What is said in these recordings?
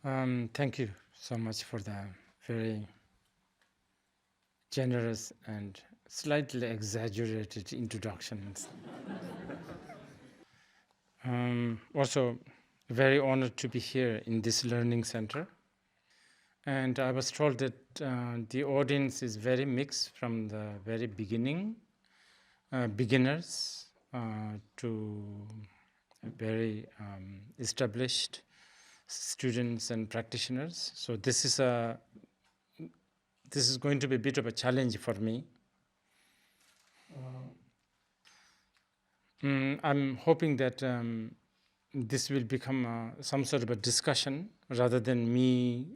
Thank you so much for the very generous and slightly exaggerated introductions. Also, very honored to be here in this learning center. And I was told that the audience is very mixed from the very beginning, beginners to very established students and practitioners. So this is going to be a bit of a challenge for me. I'm hoping that this will become some sort of a discussion rather than me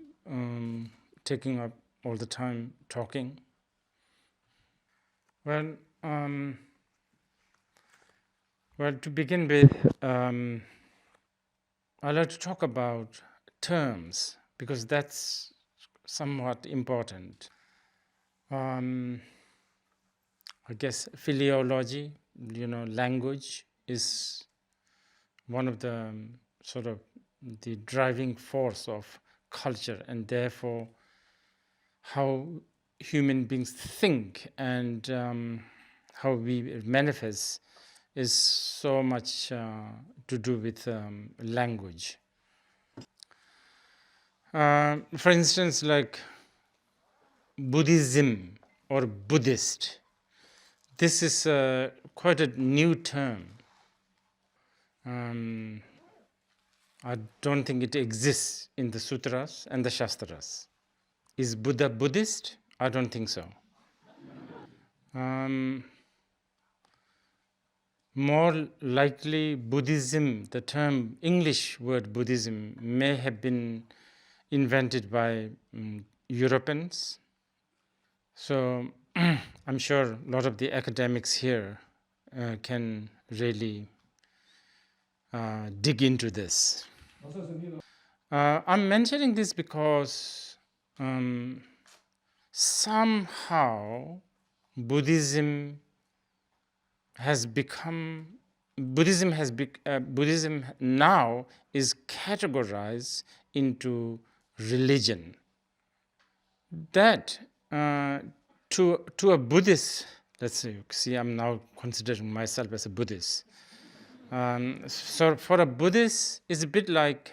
taking up all the time talking. Well, to begin with, I'd like to talk about terms because that's somewhat important. I guess philology, language is one of the sort of the driving force of culture, and therefore how human beings think and how we manifest is so much to do with language. For instance, like Buddhism or Buddhist, this is quite a new term. I don't think it exists in the sutras and the shastras. Is Buddha Buddhist? I don't think so. More likely, Buddhism, the term English word Buddhism, may have been invented by Europeans. So I'm sure a lot of the academics here can really dig into this. I'm mentioning this because somehow Buddhism now is categorized into religion. That to a Buddhist, let's see, I'm now considering myself as a Buddhist. So for a Buddhist, it's a bit like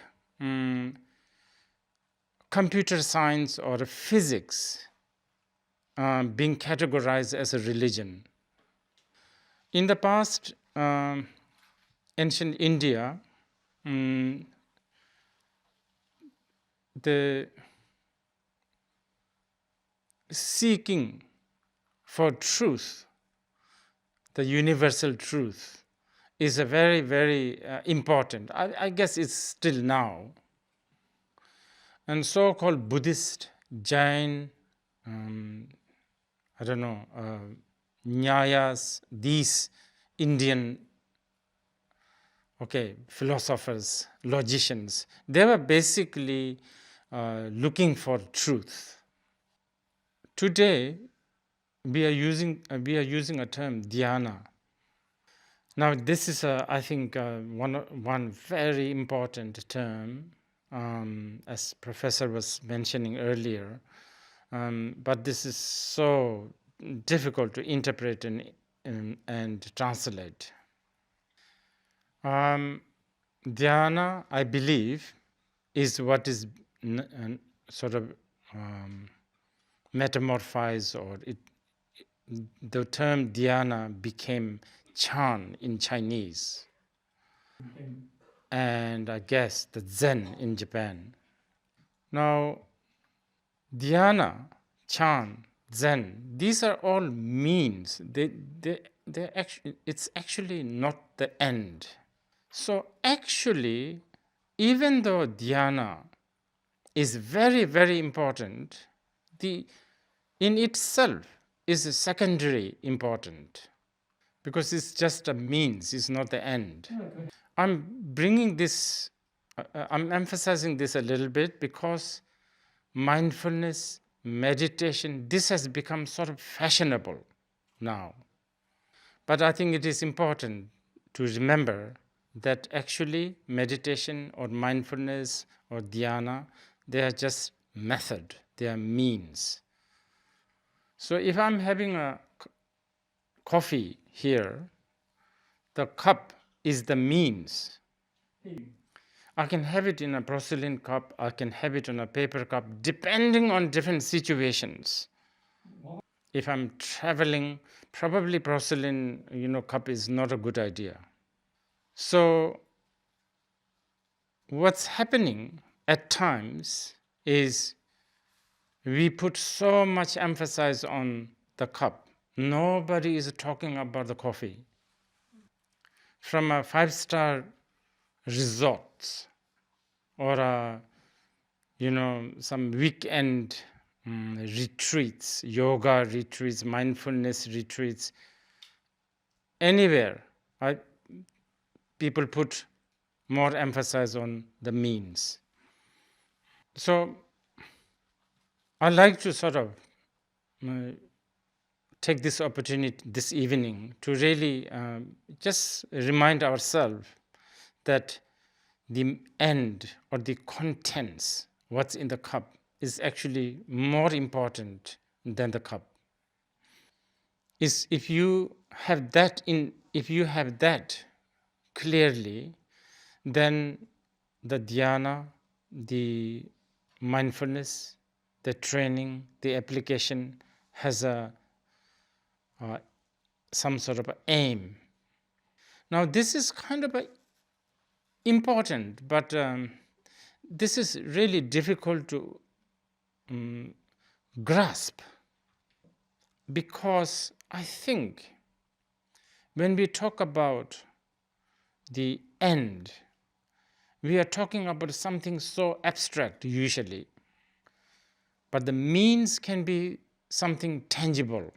computer science or physics being categorized as a religion. In the past, ancient India, the seeking for truth, the universal truth, is a very, very important. I guess it's still now. And so-called Buddhist, Jain, Nyayas, these Indian philosophers, logicians, they were basically looking for truth. Today, we are using a term Dhyana. Now, this is I think one very important term, as Professor was mentioning earlier. But this is so difficult to interpret and translate. Dhyana, I believe, is what is sort of metamorphized, or the term Dhyana became Chan in Chinese, and I guess the Zen in Japan. Now, Dhyana, Chan, Zen, these are all means. It's actually not the end. So actually, even though Dhyana is very, very important, in itself is secondary important, because it's just a means, it's not the end. Okay. I'm bringing this, I'm emphasizing this a little bit because mindfulness, meditation, this has become sort of fashionable now. But I think it is important to remember that actually meditation or mindfulness or dhyana, they are just method, they are means. So if I'm having a coffee here, the cup is the means. I can have it in a porcelain cup, I can have it in a paper cup, depending on different situations. If I'm traveling, probably porcelain, cup is not a good idea. So what's happening at times is we put so much emphasis on the cup. Nobody is talking about the coffee. From a 5-star resort or some weekend retreats, yoga retreats, mindfulness retreats, anywhere, people put more emphasis on the means. So I like to sort of take this opportunity this evening to really just remind ourselves that the end or the contents, what's in the cup, is actually more important than the cup. Is if you have that clearly, then the dhyana, the mindfulness, the training, the application has some sort of aim. Now this is kind of important, but this is really difficult to grasp, because I think when we talk about the end, we are talking about something so abstract usually, but the means can be something tangible.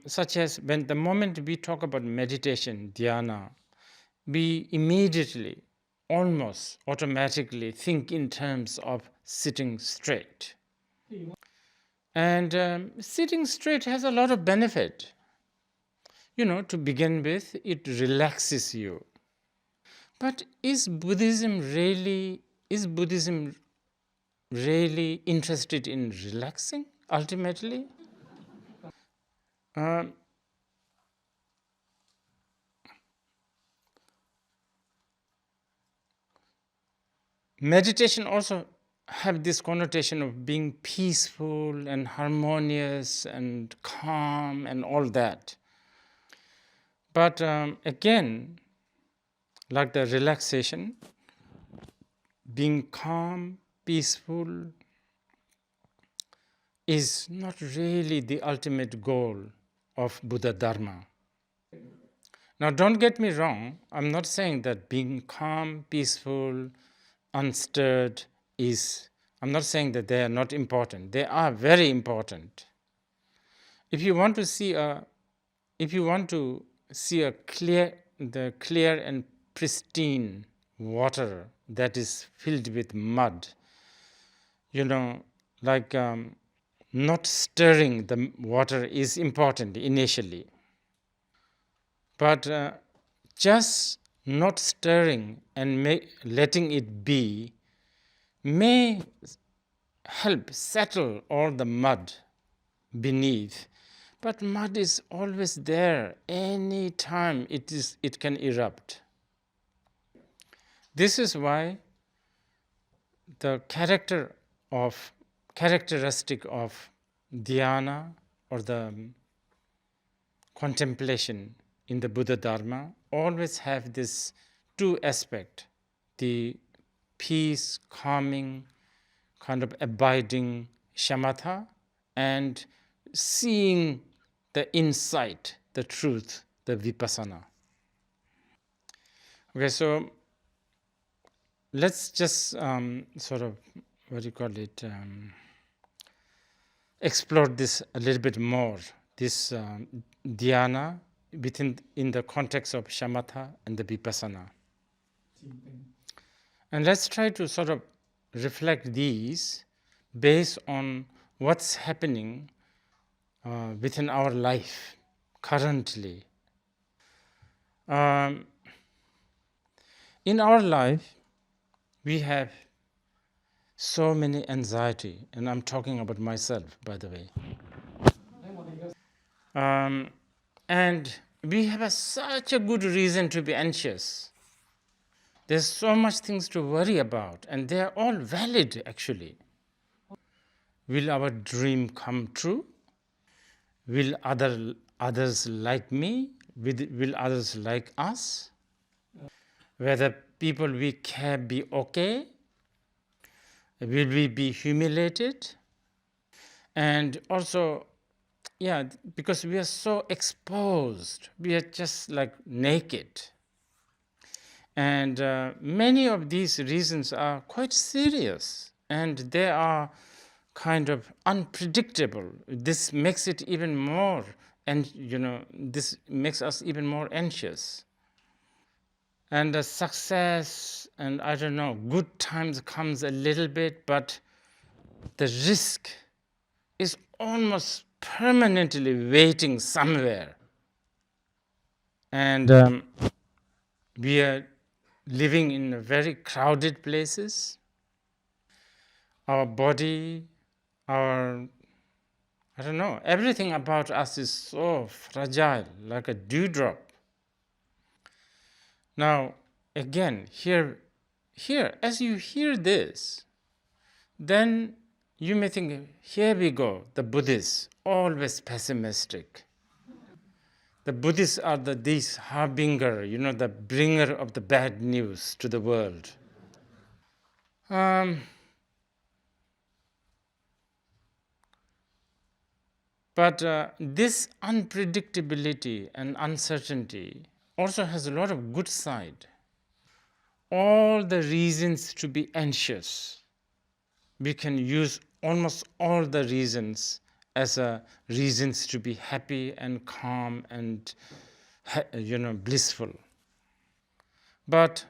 Such as when the moment we talk about meditation, dhyana, we immediately, almost automatically think in terms of sitting straight. And sitting straight has a lot of benefit. To begin with, it relaxes you. But is Buddhism really interested in relaxing ultimately? Meditation also have this connotation of being peaceful and harmonious and calm and all that. But again, like the relaxation, being calm, peaceful is not really the ultimate goal of Buddha Dharma. Now, don't get me wrong, I'm not saying that being calm, peaceful, unstirred I'm not saying that they are not important. They are very important. If you want to see the clear and pristine water that is filled with mud, like not stirring the water is important initially. But just not stirring and letting it be may help settle all the mud beneath. But mud is always there. Any time it can erupt. This is why the characteristic of dhyana or the contemplation in the Buddha Dharma always have this two aspect, the peace, calming, kind of abiding shamatha, and seeing the insight, the truth, the vipassana. Okay, so let's just sort of, explore this a little bit more, this dhyana in the context of shamatha and the vipassana. And let's try to sort of reflect these based on what's happening within our life currently. in our life, we have so many anxiety, and I'm talking about myself, by the way. And we have such a good reason to be anxious. There's so much things to worry about, and they are all valid, actually. Will our dream come true? Will others like me? Will others like us? Whether people we care be okay? Will we be humiliated? And also, yeah, because we are so exposed, we are just like naked. And many of these reasons are quite serious, and they are kind of unpredictable. This makes it even more, and this makes us even more anxious. And the success and I don't know, good times comes a little bit, but the risk is almost permanently waiting somewhere. And we are living in very crowded places. Our body, I don't know, everything about us is so fragile, like a dewdrop. Now, again, here, as you hear this, then you may think, here we go, the Buddhists, always pessimistic. The Buddhists are these harbinger, the bringer of the bad news to the world. But this unpredictability and uncertainty also has a lot of good side. All the reasons to be anxious, we can use almost all the reasons as reasons to be happy and calm and blissful. But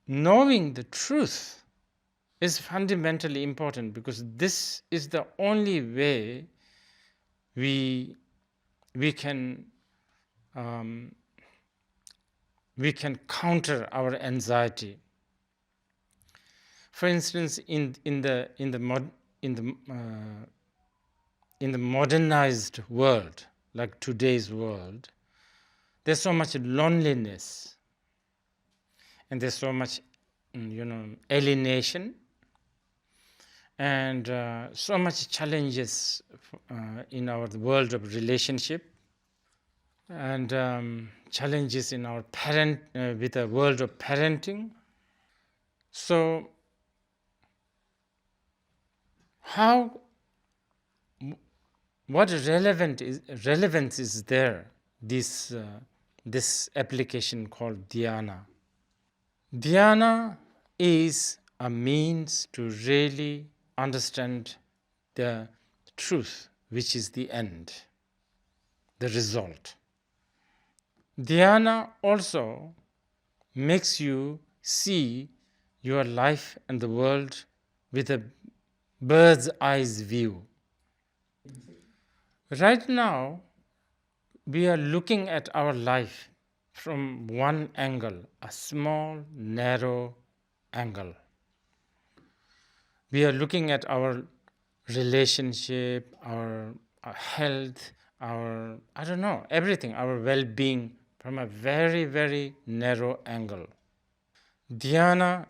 knowing the truth is fundamentally important, because this is the only way we can counter our anxiety. For instance, in the modernized world, like today's world, there's so much loneliness, and there's so much alienation, and so much challenges in our world of relationship, and challenges in our with the world of parenting. So what relevance is there, this application called Dhyana? Dhyana is a means to really understand the truth, which is the end, the result. Dhyana also makes you see your life and the world with a bird's eye view. Right now, we are looking at our life from one angle, a small, narrow angle. We are looking at our relationship, our health, our, I don't know, everything, our well-being from a very, very narrow angle. Dhyana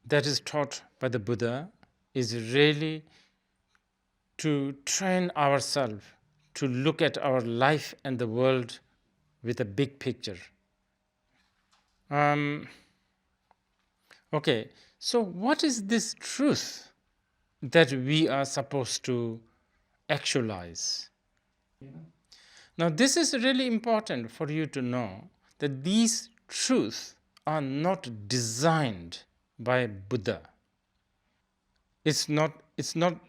that is taught by the Buddha is really to train ourselves to look at our life and the world with a big picture. Okay, so what is this truth that we are supposed to actualize? Now, this is really important for you to know, that these truths are not designed by Buddha. It's not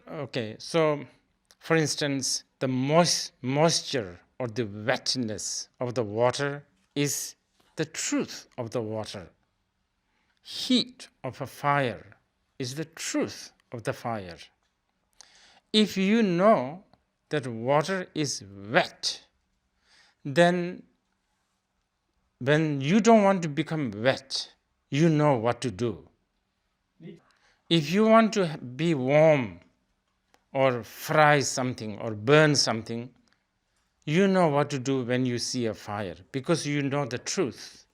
okay. So, for instance, the moisture or the wetness of the water is the truth of the water. Heat of a fire is the truth of the fire. If you know that water is wet, then when you don't want to become wet, you know what to do. If you want to be warm or fry something or burn something, you know what to do when you see a fire because you know the truth.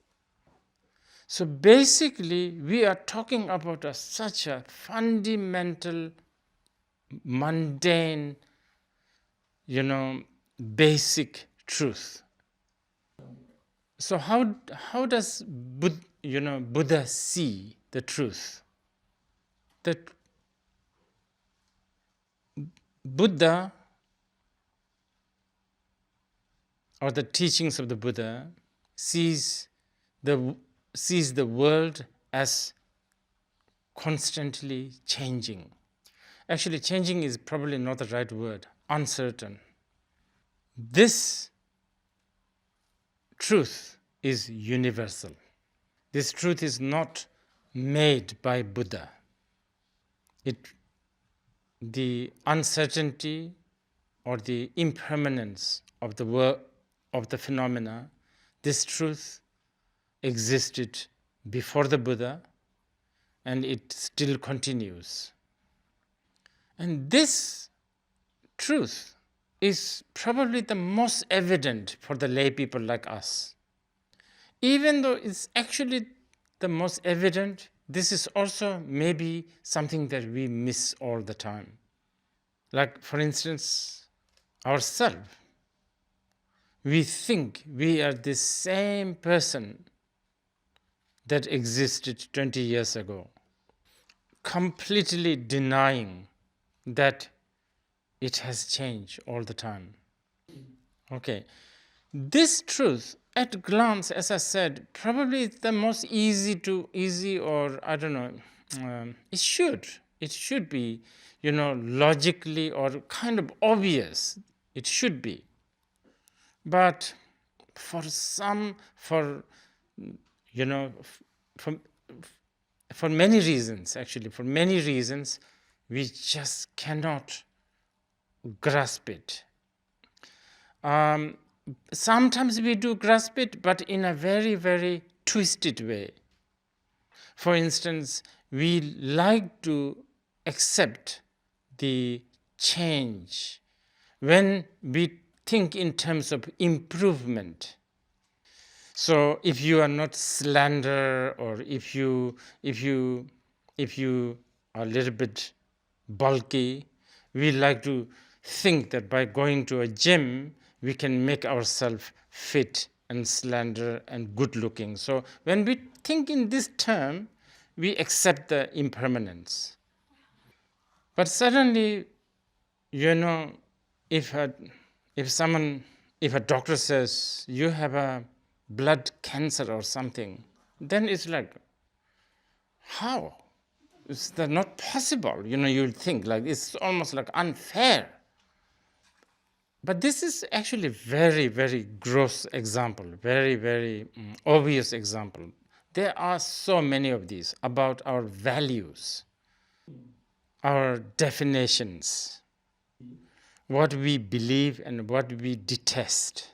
So basically, we are talking about such a fundamental, mundane, basic truth. So how does Buddha see the truth? That Buddha, or the teachings of the Buddha, sees the world as constantly changing. Actually, changing is probably not the right word. Uncertain. This truth is universal. This truth is not made by Buddha. The uncertainty or the impermanence of the world, of the phenomena, this truth existed before the Buddha, and it still continues. And this truth is probably the most evident for the lay people like us. Even though it's actually the most evident, this is also maybe something that we miss all the time. Like, for instance, ourselves. We think we are the same person that existed 20 years ago, completely denying that it has changed all the time. Okay. This truth, at glance, as I said, probably is the most easy, or I don't know, it should be, logically or kind of obvious. It should be. But for you know, for, for many reasons, we just cannot grasp it. Sometimes we do grasp it, but in a very, very twisted way. For instance, we like to accept the change when we think in terms of improvement. So if you are not slender, or if you are a little bit bulky, we like to think that by going to a gym we can make ourselves fit and slender and good looking. So when we think in this term, we accept the impermanence. But suddenly, if a doctor says you have a blood cancer or something, then it's like, how? Is that not possible? You'll think like it's almost like unfair. But this is actually very, very gross example, very, very obvious example. There are so many of these about our values, our definitions, what we believe and what we detest.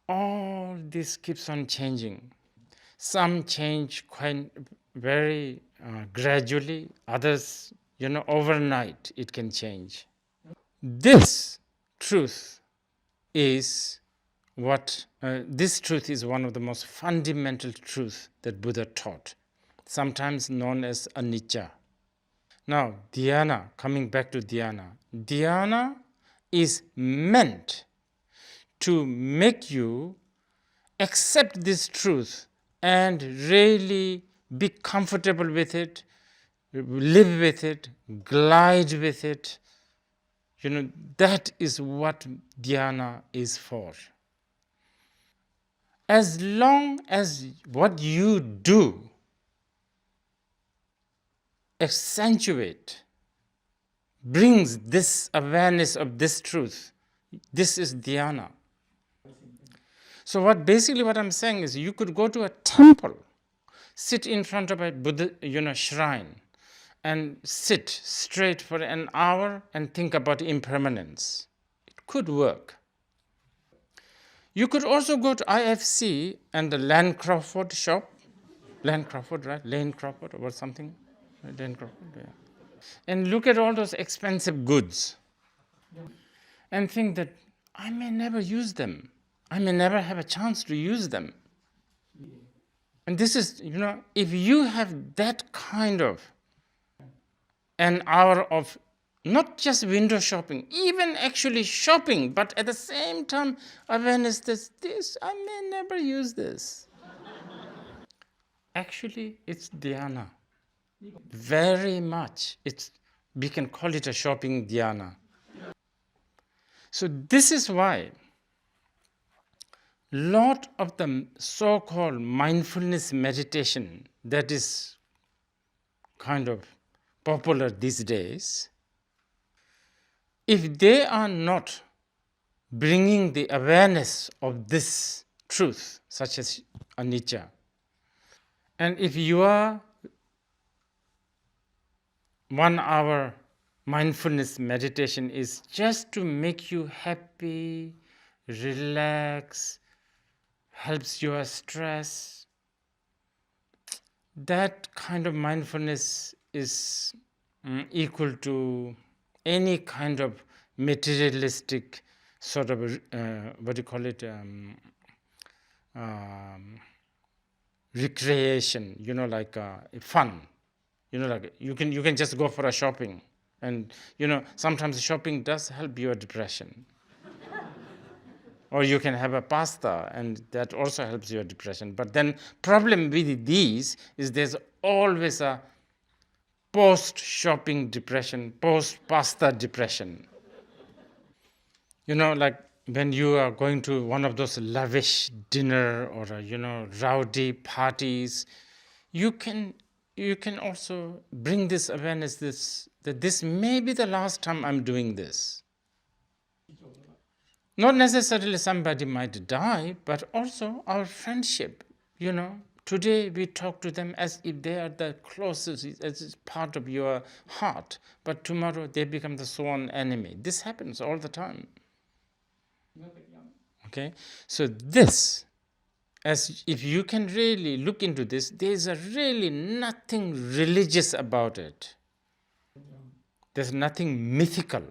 All this keeps on changing. Some change quite very gradually, others, overnight it can change. This truth is this truth is one of the most fundamental truths that Buddha taught, sometimes known as anicca. Now, Dhyana, coming back to Dhyana. Dhyana is meant to make you accept this truth and really be comfortable with it, live with it, glide with it. That is what Dhyana is for. As long as what you do accentuate, brings this awareness of this truth, this is Dhyana. So what I'm saying is, you could go to a temple, sit in front of a Buddha, shrine, and sit straight for an hour and think about impermanence. It could work. You could also go to IFC and the Land Crawford shop. Land Crawford, right? Lane Crawford or something. Lane Crawford, yeah. And look at all those expensive goods and think that I may never use them. I may never have a chance to use them. And this is, if you have that kind of an hour of not just window shopping, even actually shopping, but at the same time, awareness that this, I may never use this. Actually, it's dhyana. Very much. We can call it a shopping dhyana. So this is why lot of the so-called mindfulness meditation that is kind of popular these days, if they are not bringing the awareness of this truth, such as anicca, and if you are 1 hour mindfulness meditation is just to make you happy, relax, helps your stress, that kind of mindfulness is equal to any kind of materialistic sort of what do you call it, recreation, like fun, like you can just go for a shopping, and sometimes shopping does help your depression. Or you can have a pasta, and that also helps your depression. But then problem with these is there's always a post-shopping depression, post-pasta depression. Like when you are going to one of those lavish dinner or rowdy parties, you can also bring this awareness that this may be the last time I'm doing this. Not necessarily somebody might die, but also our friendship. Today we talk to them as if they are the closest, as part of your heart, but tomorrow they become the sworn enemy. This happens all the time. Okay, so this, as if you can really look into this, there's really nothing religious about it. There's nothing mythical.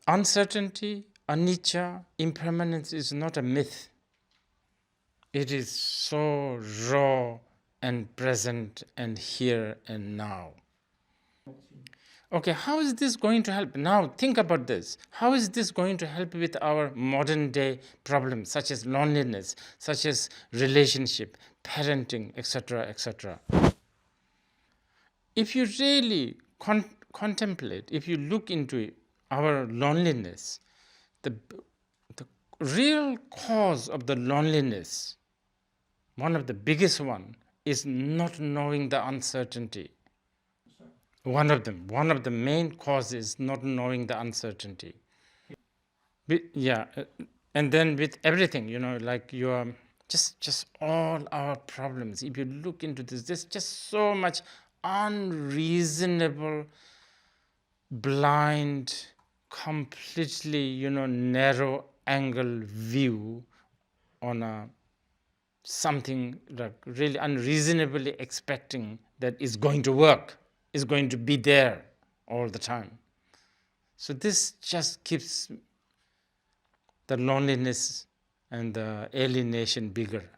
Uncertainty, anicca, impermanence is not a myth. It is so raw and present and here and now. Okay, how is this going to help? Now think about this. How is this going to help with our modern day problems, such as loneliness, such as relationship, parenting, etc., etc.? If you really contemplate, if you look into our loneliness, the real cause of the loneliness, one of the biggest one, is not knowing the uncertainty. One of the main causes is not knowing the uncertainty. And then with everything, like your just all our problems. If you look into this, there's just so much unreasonable, blind, completely, narrow angle view on something like really unreasonably expecting that is going to work, is going to be there all the time. So this just keeps the loneliness and the alienation bigger.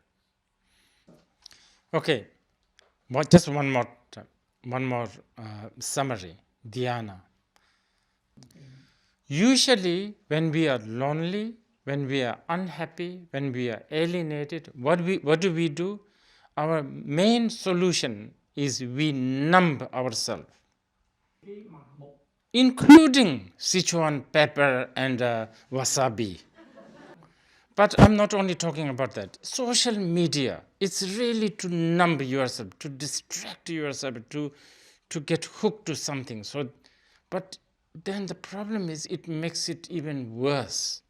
Okay, just one more summary. Dhyana. Usually, when we are lonely, when we are unhappy, when we are alienated, what do we do? Our main solution is we numb ourselves, including Sichuan pepper and wasabi. But I'm not only talking about that. Social media, it's really to numb yourself, to distract yourself, to get hooked to something. But then the problem is it makes it even worse.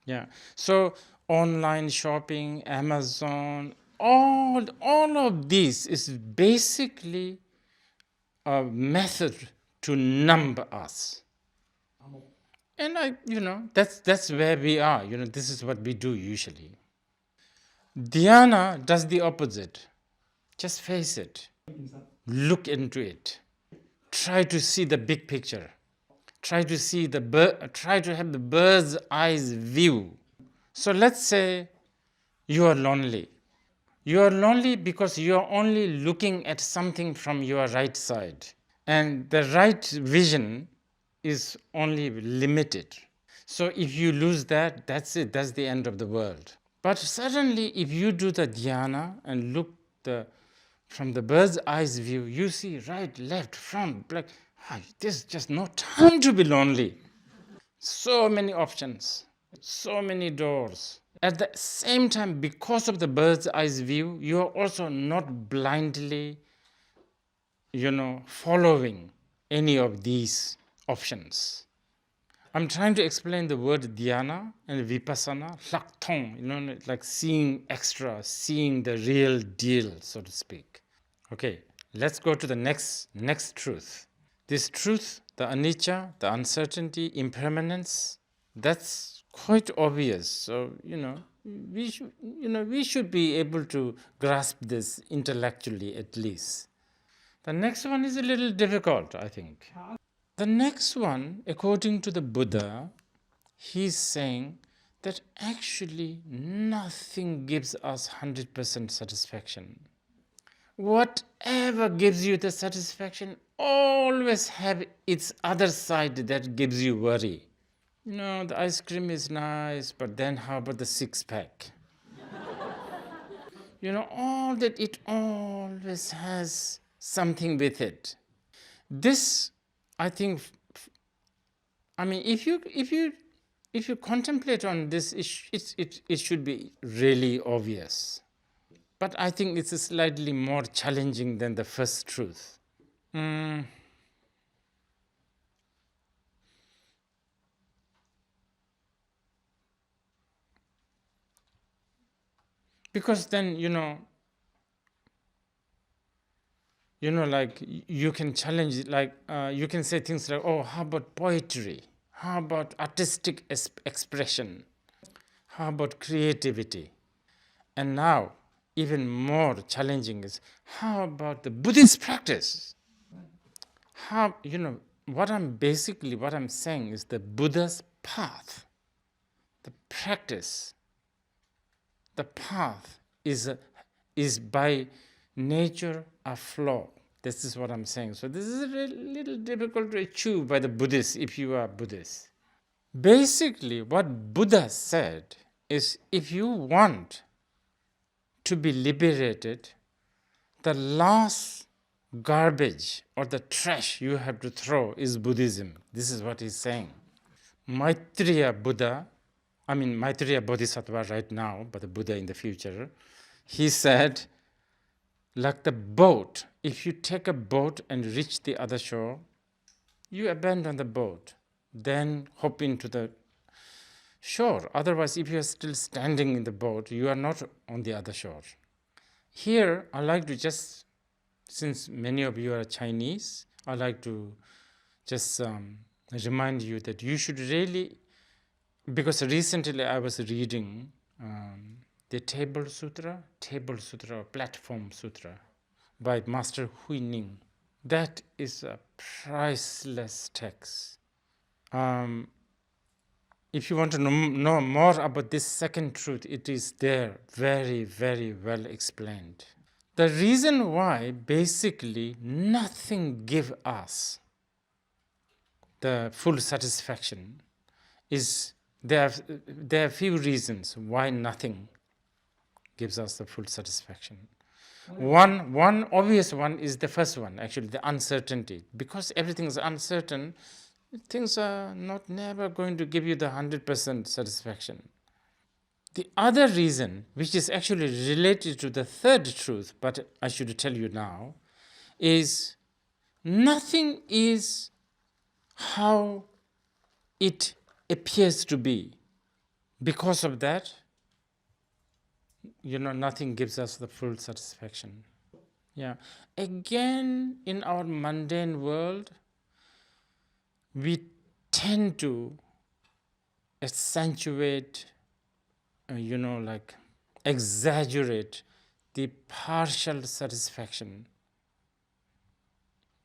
Yeah. So online shopping, Amazon, all of this is basically a method to numb us. And that's where we are. This is what we do usually. Dhyana does the opposite. Just face it. Look into it. Try to see the big picture. Try to see try to have the bird's eyes view. So let's say you are lonely. You are lonely because you are only looking at something from your right side. And the right vision is only limited. So if you lose that, that's it. That's the end of the world. But suddenly, if you do the dhyana and look from the bird's eyes view, you see right, left, front, black. There's just no time to be lonely. So many options, so many doors. At the same time, because of the bird's eyes view, you are also not blindly, following any of these options. I'm trying to explain the word dhyana and vipassana, laktong, like seeing extra, seeing the real deal, so to speak. Okay, let's go to the next truth. This truth, the anicca, the uncertainty, impermanence, that's quite obvious. So, we should be able to grasp this intellectually at least. The next one is a little difficult, I think. The next one, according to the Buddha, he's saying that actually nothing gives us 100% satisfaction. Whatever gives you the satisfaction always have its other side that gives you worry. The ice cream is nice, but then how about the six-pack? All that, it always has something with it. This, I think, if you contemplate on this, it should be really obvious. But I think it's slightly more challenging than the first truth. Because then, like you can challenge it, like you can say things like, oh, how about poetry? How about artistic expression? How about creativity? And now, even more challenging is, how about the Buddhist practice? What I'm saying is the Buddha's path, the practice, the path is by nature a flaw. This is what I'm saying. So this is a little difficult to achieve by the Buddhists if you are Buddhist. Basically, what Buddha said is, if you want to be liberated, the last garbage or the trash you have to throw is Buddhism. This is what he's saying. Maitreya Bodhisattva right now, but the Buddha in the future, he said, like the boat, if you take a boat and reach the other shore, you abandon the boat, then hop into the shore. Otherwise, if you are still standing in the boat, you are not on the other shore. Here, I like to just, since many of you are Chinese, I like to just remind you that you should really, because recently I was reading the Table Sutra, or Platform Sutra by Master Hui Ning. That is a priceless text. If you want to know more about this second truth, it is there, very, very well explained. The reason why basically nothing gives us the full satisfaction is there are few reasons why nothing gives us the full satisfaction. One obvious one is the first one, actually, the uncertainty. Because everything is uncertain, things are never going to give you the 100% satisfaction. The other reason, which is actually related to the third truth, but I should tell you now, is nothing is how it appears to be. Because of that, nothing gives us the full satisfaction. Yeah. Again, in our mundane world, we tend to accentuate, exaggerate the partial satisfaction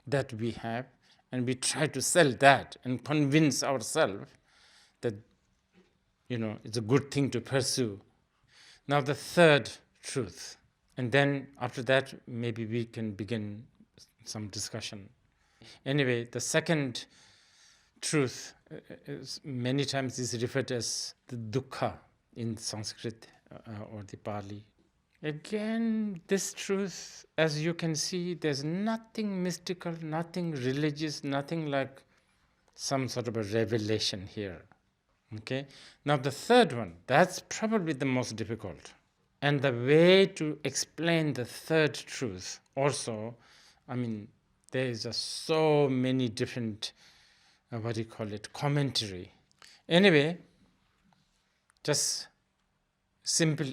that we have, and we try to sell that and convince ourselves that, it's a good thing to pursue. Now the third truth, and then after that maybe we can begin some discussion. Anyway, the second truth many times is referred as the dukkha in Sanskrit or the Pali. Again, this truth, as you can see, there's nothing mystical, nothing religious, nothing like some sort of a revelation here. Okay? Now the third one, that's probably the most difficult. And the way to explain the third truth also, there is so many different, commentary. Anyway, just simple,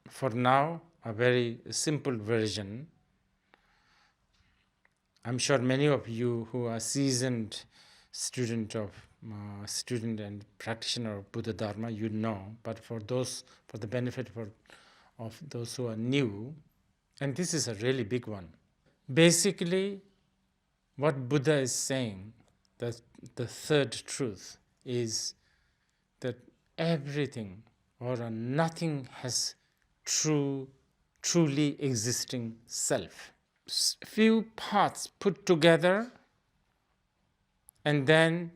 for now, a very simple version. I'm sure many of you who are seasoned student and practitioner of Buddha Dharma, you know. But for the benefit of those who are new, and this is a really big one. Basically, what Buddha is saying, that the third truth is that everything or nothing has truly existing self. Few parts put together, and then,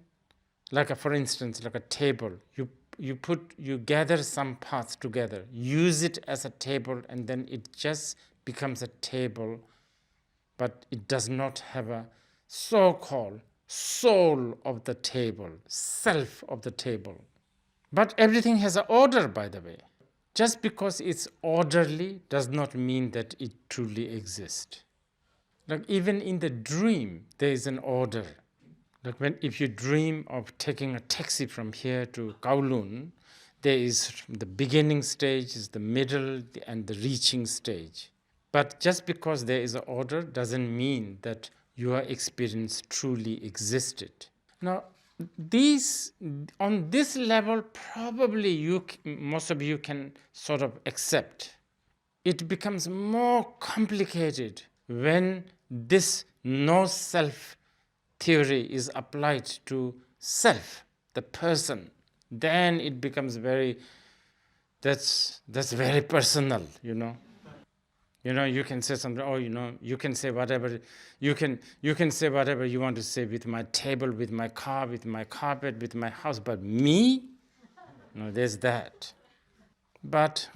for instance, like a table, you gather some parts together, use it as a table, and then it just becomes a table, but it does not have a so-called soul of the table, self of the table. But everything has an order, by the way. Just because it's orderly does not mean that it truly exists. Like even in the dream, there is an order. Like if you dream of taking a taxi from here to Kowloon, there is the beginning stage, is the middle, and the reaching stage. But just because there is an order doesn't mean that your experience truly existed. Now, on this level, probably most of you can sort of accept. It becomes more complicated when this no-self theory is applied to self, the person. Then it becomes that's very personal, you can say something, you can say whatever, you can say whatever you want to say with my table, with my car, with my carpet, with my house, but me? No, there's that. But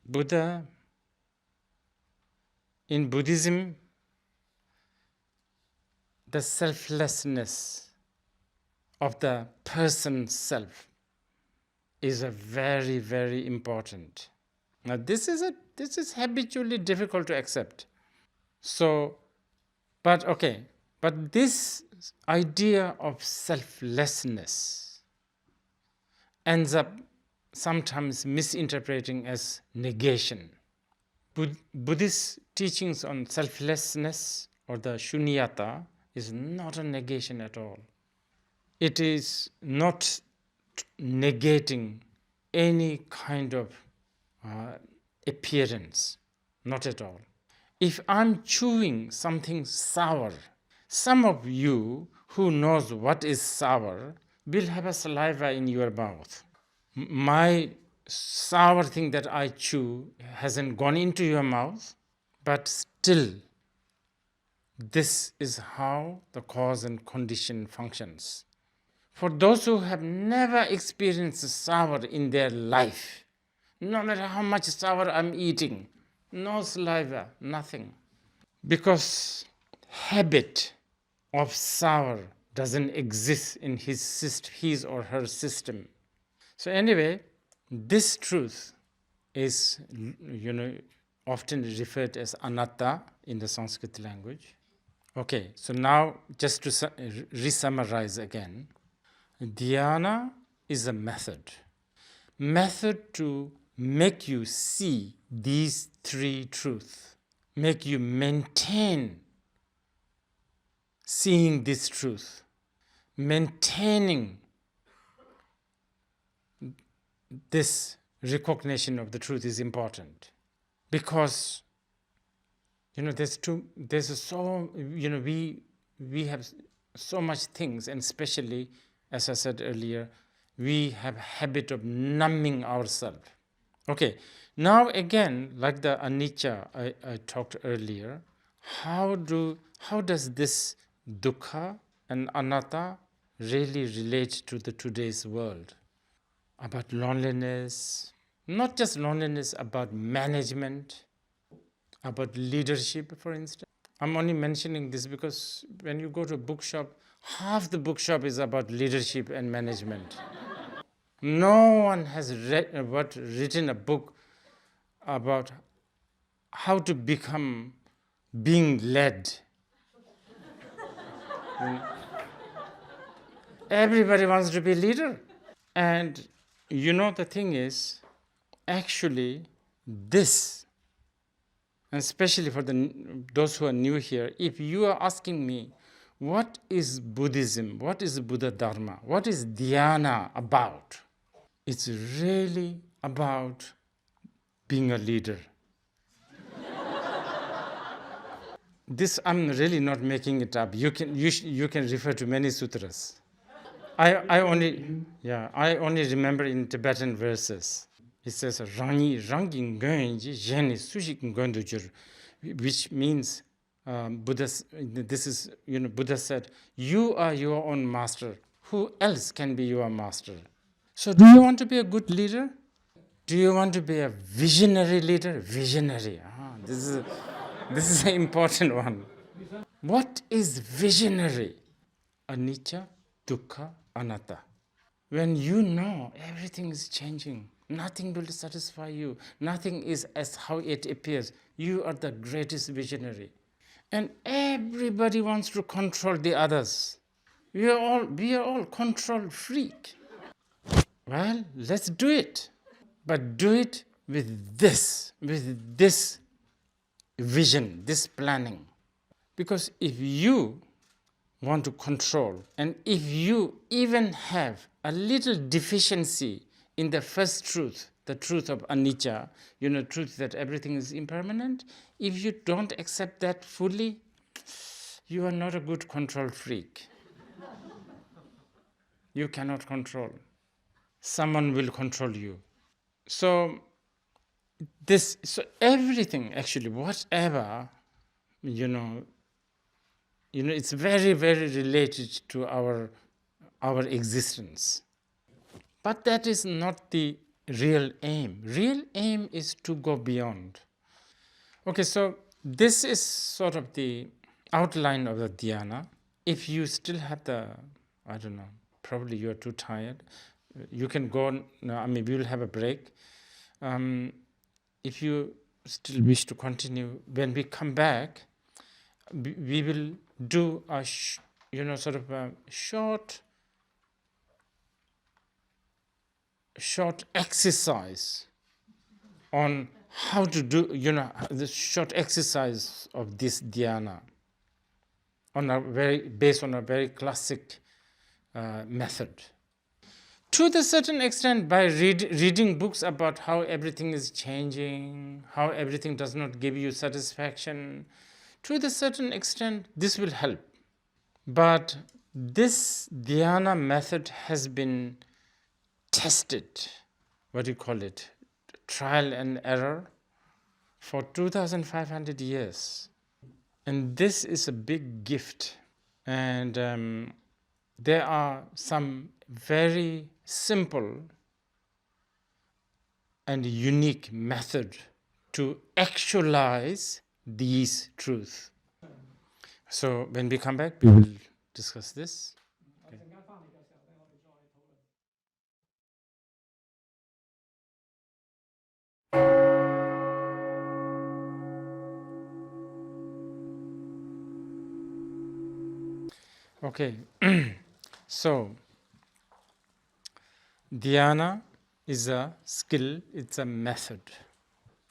Buddha, in Buddhism, the selflessness of the person self is a very, very important. Now this is habitually difficult to accept. So, but this idea of selflessness ends up sometimes misinterpreting as negation. Buddhist teachings on selflessness or the shunyata is not a negation at all. It is not negating any kind of appearance, not at all. If I'm chewing something sour, some of you who knows what is sour will have a saliva in your mouth. My sour thing that I chew hasn't gone into your mouth, but still, this is how the cause and condition functions. For those who have never experienced sour in their life, no matter how much sour I'm eating, no saliva, nothing. Because habit of sour doesn't exist in his or her system. So anyway, this truth is, often referred as anatta in the Sanskrit language. Okay, so now just to re-summarize again, Dhyana is a method to make you see these three truths, make you maintain seeing this truth, maintaining this recognition of the truth is important, because we have so much things, and especially, as I said earlier, we have habit of numbing ourselves. Okay, now again, like the anicca I talked earlier, how does this dukkha and anatta really relate to the today's world? About loneliness, not just loneliness, about management, about leadership, for instance. I'm only mentioning this because when you go to a bookshop, half the bookshop is about leadership and management. No one has written a book about how to become being led. Everybody wants to be a leader. And the thing is, actually, this, and especially for those who are new here, if you are asking me, what is Buddhism? What is Buddha Dharma? What is Dhyana about? It's really about being a leader. This, I'm really not making it up. You can refer to many sutras. I only remember in Tibetan verses. It says rangi rangi ngonji jeni sushi ngondujur, which means Buddha said, you are your own master. Who else can be your master? So do you want to be a good leader? Do you want to be a visionary leader? Visionary. This is an important one. What is visionary? Anicca, dukkha, anatta. When you know everything is changing, nothing will satisfy you, nothing is as how it appears, you are the greatest visionary. And everybody wants to control the others. We are all control freak. Well, let's do it. But do it with this vision, this planning. Because if you want to control, and if you even have a little deficiency in the first truth, the truth of anicca, truth that everything is impermanent, if you don't accept that fully, you are not a good control freak. You cannot control. Someone will control you. So everything, actually, whatever, it's very, very related to our existence. But that is not the real aim. Real aim is to go beyond. Okay, so this is sort of the outline of the dhyana. If you still have I don't know, probably you are too tired, you can go, we will have a break. If you still wish to continue, when we come back, we will do a sort of a short exercise on how to do the short exercise of this dhyana based on a very classic method. To the certain extent, by reading books about how everything is changing, how everything does not give you satisfaction, to the certain extent, this will help. But this dhyana method has been tested, trial and error, for 2,500 years. And this is a big gift. And there are some very simple and unique method to actualize these truths. So when we come back, we will discuss this. Okay, so dhyana is a skill, it's a method.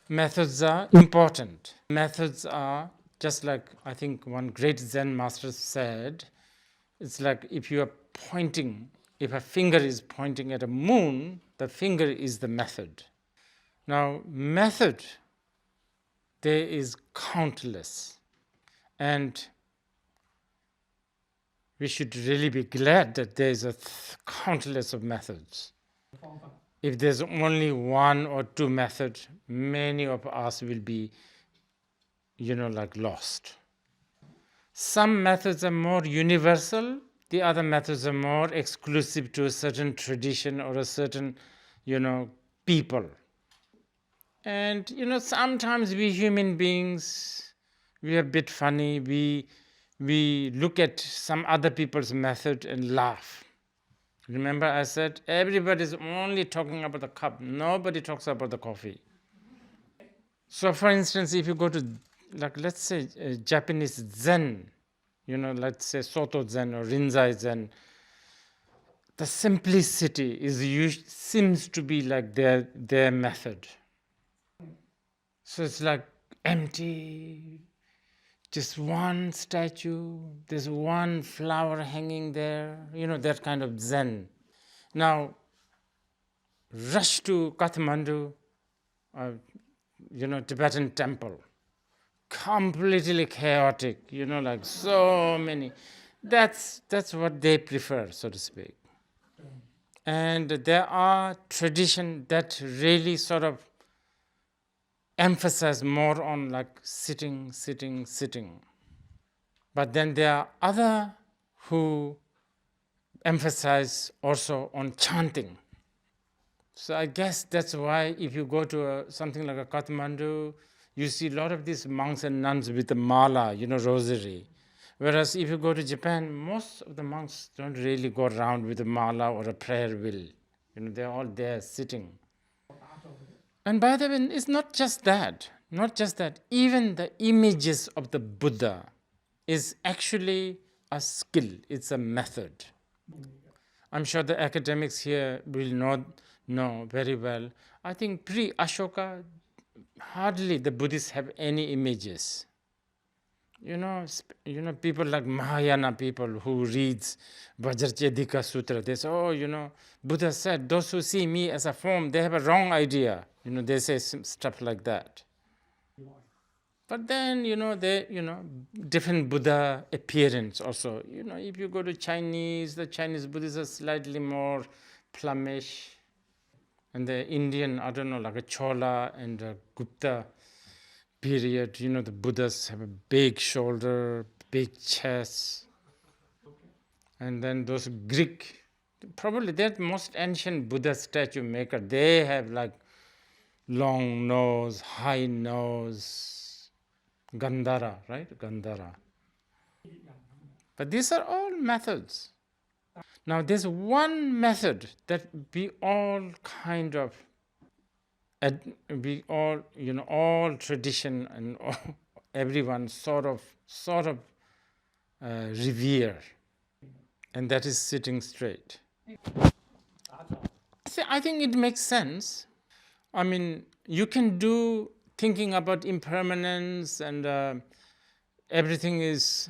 Methods are important. Methods are just like, I think one great Zen master said, it's like if you are pointing. If a finger is pointing at a moon, the finger is the method. Now, method, there is countless. And we should really be glad that there is a countless of methods. If there's only one or two methods, many of us will be, like lost. Some methods are more universal, the other methods are more exclusive to a certain tradition or a certain, people. And, sometimes we human beings, we are a bit funny, we look at some other people's method and laugh. Remember I said, everybody's only talking about the cup. Nobody talks about the coffee. So for instance, if you go to, let's say, Japanese Zen, let's say Soto Zen or Rinzai Zen, the simplicity seems to be like their method. So it's like empty, just one statue, there's one flower hanging there, that kind of Zen. Now, rush to Kathmandu, Tibetan temple, completely chaotic, like so many. That's what they prefer, so to speak. And there are traditions that really sort of emphasize more on like sitting. But then there are other who emphasize also on chanting. So I guess that's why if you go to something like a Kathmandu, you see a lot of these monks and nuns with the mala, rosary. Whereas if you go to Japan, most of the monks don't really go around with a mala or a prayer wheel. They're all there sitting. And by the way, it's not just that. Even the images of the Buddha is actually a skill. It's a method. I'm sure the academics here will know very well. I think pre-Ashoka, hardly the Buddhists have any images. People like Mahayana people who reads Vajracchedika Sutra, they say, Buddha said, those who see me as a form, they have a wrong idea. They say stuff like that. But then, different Buddha appearance also. If you go to the Chinese Buddhists are slightly more plummish. And the Indian, I don't know, like a Chola and a Gupta period, the Buddhas have a big shoulder, big chest. And then those Greek, probably they're the most ancient Buddha statue maker. They have like long nose, high nose, Gandhara, right? Gandhara. But these are all methods. Now there's one method that we all kind of, all tradition and everyone sort of revere, and that is sitting straight. I think it makes sense. I mean, you can do thinking about impermanence and everything is,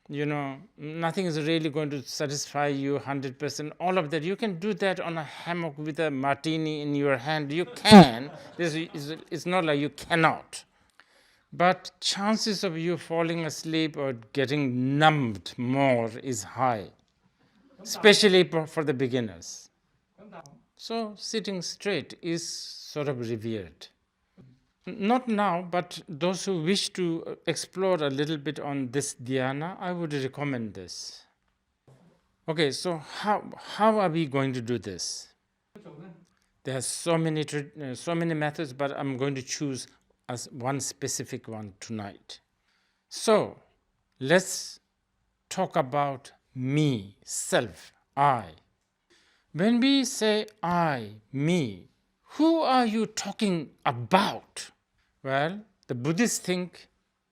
nothing is really going to satisfy you 100%. All of that, you can do that on a hammock with a martini in your hand. You can. It's not like you cannot. But chances of you falling asleep or getting numbed more is high, especially for the beginners. So sitting straight is sort of revered. Not now, but those who wish to explore a little bit on this dhyana, I would recommend this. Okay, so how are we going to do this? There are so many methods, but I'm going to choose as one specific one tonight. So let's talk about me, self, I. When we say I, me, who are you talking about? Well, the Buddhists think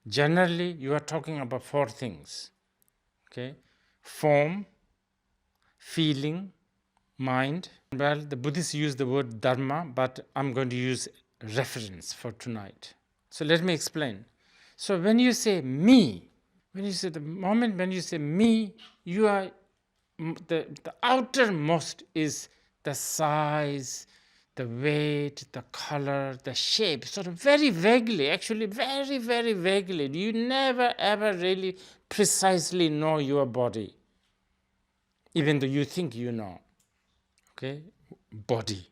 generally you are talking about four things. Okay? Form, feeling, mind. Well, the Buddhists use the word dharma, but I'm going to use reference for tonight. So let me explain. So when you say me, when you say me, you are the outermost is the size, the weight, the color, the shape, sort of very vaguely, actually very, very vaguely. You never ever really precisely know your body, even though you think you know. Okay, body.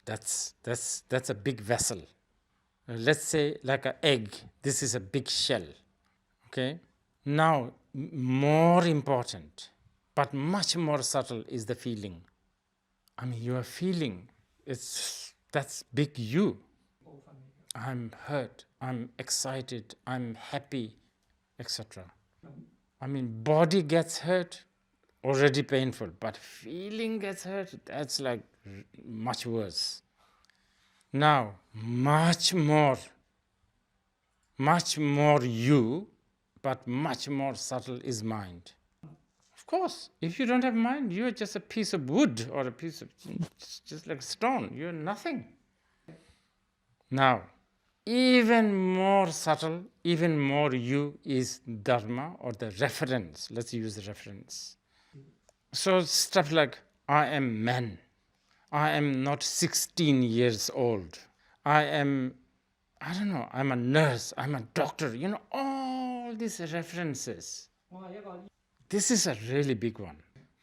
That's a big vessel. Let's say like an egg. This is a big shell. Okay. Now, more important, but much more subtle, is the feeling. I mean, you are feeling. That's big you. I'm hurt. I'm excited. I'm happy, etc. I mean, body gets hurt, already painful, but feeling gets hurt. That's like much worse. Now, much more you, but much more subtle is mind. Of course, if you don't have mind, you're just a piece of wood or a piece of just like stone. You're nothing. Now, even more subtle, even more you is dharma, or the reference. Let's use the reference. So stuff like, I am man. I am not 16 years old. I don't know, I'm a nurse, I'm a doctor, all these references. This is a really big one.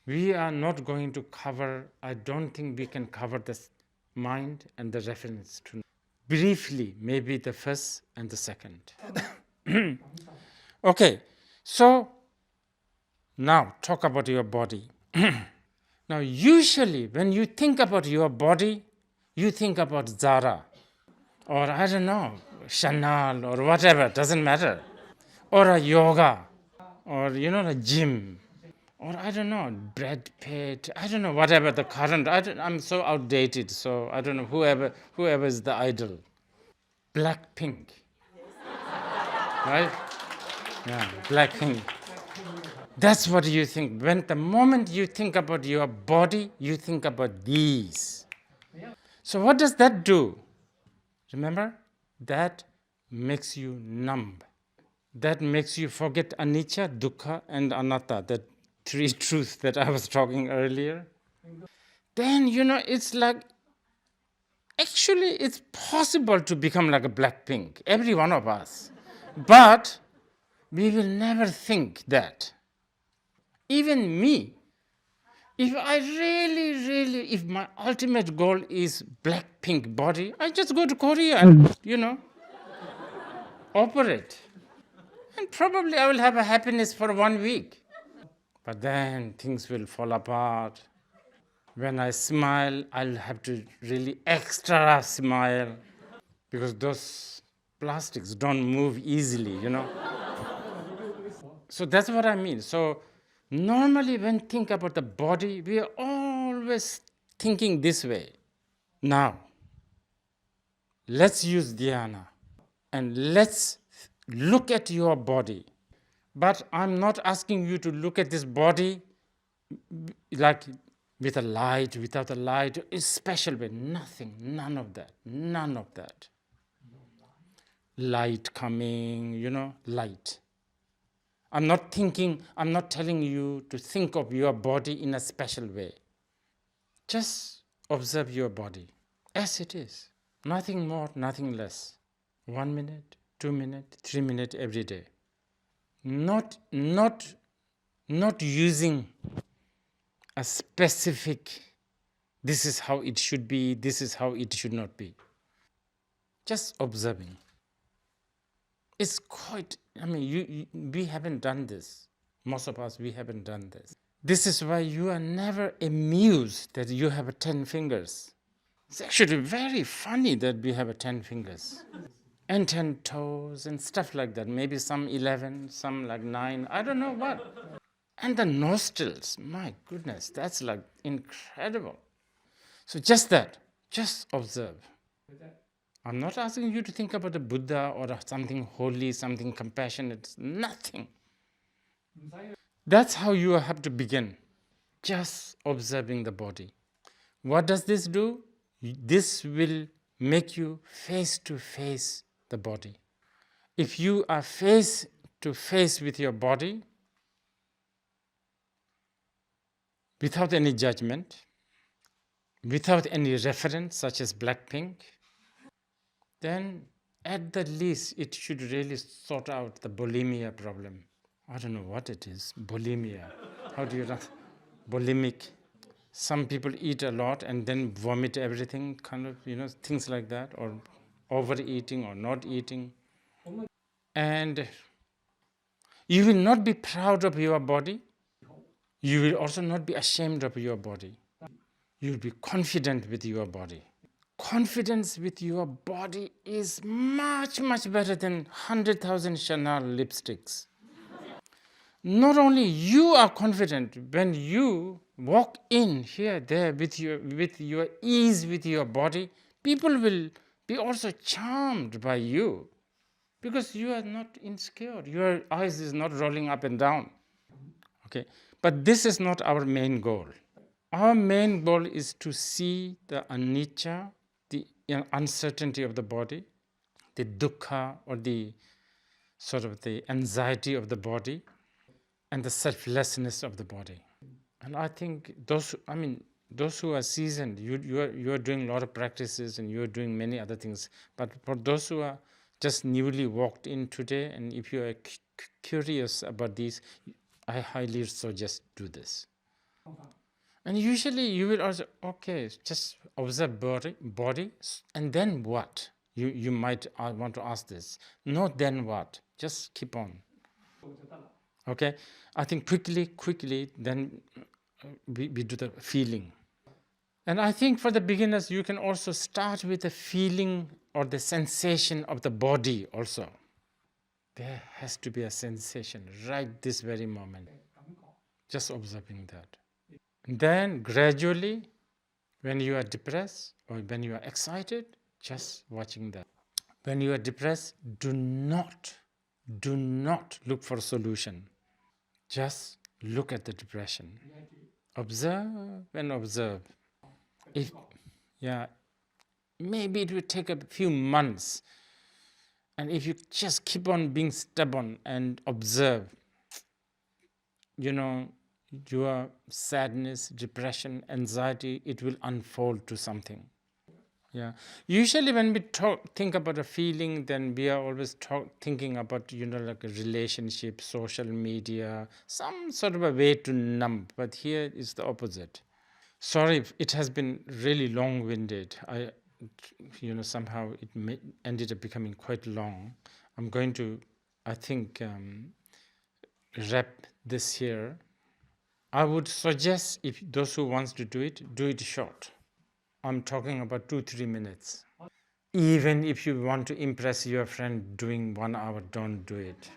We are not going to cover, I don't think we can cover the mind and the reference to. Briefly, maybe the first and the second. Okay, so now talk about your body. Now, usually when you think about your body, you think about Zara, or I don't know, Chanel, or whatever, doesn't matter, or a yoga, or a gym, or I don't know, Brad Pitt, I don't know, whatever the current. I'm so outdated, so I don't know, whoever is the idol. Blackpink, right? Yeah, Blackpink. That's what you think. When the moment you think about your body, you think about these. So what does that do? Remember, that makes you numb. That makes you forget anicca, dukkha, and anatta, the three truths that I was talking earlier. Then, it's like, actually, it's possible to become like a Blackpink, every one of us. But we will never think that. Even me, if I really, if my ultimate goal is Blackpink body, I just go to Korea and, operate. And probably I will have a happiness for 1 week. But then things will fall apart. When I smile, I'll have to really extra smile, because those plastics don't move easily, So that's what I mean. So normally when think about the body, we are always thinking this way. Now, let's use Dhyana and let's look at your body. But I'm not asking you to look at this body like with a light, without a light, a special way. Nothing, none of that. Light coming, light. I'm not telling you to think of your body in a special way. Just observe your body as it is. Nothing more, nothing less. 1 minute, 2 minutes, 3 minutes every day. Not using a specific, this is how it should be, this is how it should not be. Just observing. It's quite, we haven't done this. Most of us, we haven't done this. This is why you are never amused that you have 10 fingers. It's actually very funny that we have 10 fingers. And 10 toes and stuff like that. Maybe some 11, some like 9, I don't know what. And the nostrils, my goodness, that's like incredible. So just that, just observe. I'm not asking you to think about a Buddha or something holy, something compassionate, nothing. That's how you have to begin, just observing the body. What does this do? This will make you face to face the body. If you are face to face with your body, without any judgment, without any reference such as Blackpink, then at the least it should really sort out the bulimia problem. I don't know what it is, bulimia. How do you know? Bulimic. Some people eat a lot and then vomit everything, kind of, things like that, or overeating or not eating. And you will not be proud of your body. You will also not be ashamed of your body. You will be confident with your body. Confidence with your body is much, much better than 100,000 Chanel lipsticks. Not only you are confident when you walk in here, there with your ease with your body, people will be also charmed by you because you are not insecure. Your eyes is not rolling up and down. Okay, but this is not our main goal. Our main goal is to see the anicca, the uncertainty of the body, the dukkha, or the sort of the anxiety of the body, and the selflessness of the body. And I think those who are seasoned, you are doing a lot of practices and you are doing many other things. But for those who are just newly walked in today, and if you are curious about these, I highly suggest do this. And usually you will also, okay, just observe body, and then what? You might want to ask this. Not then what? Just keep on. Okay, I think quickly, then we do the feeling. And I think for the beginners, you can also start with the feeling or the sensation of the body also. There has to be a sensation right this very moment. Just observing that. And then gradually, when you are depressed or when you are excited, just watching that. When you are depressed, do not look for a solution. Just look at the depression. Observe and observe. If maybe it will take a few months, and if you just keep on being stubborn and observe, your sadness, depression, anxiety, it will unfold to something. Yeah. Usually when we think about a feeling, then we are always thinking about, like a relationship, social media, some sort of a way to numb. But here is the opposite. Sorry, it has been really long-winded. Somehow it ended up becoming quite long. I'm going to, I think, wrap this here. I would suggest if those who wants to do it short. I'm talking about 2-3 minutes. Even if you want to impress your friend doing 1 hour, don't do it.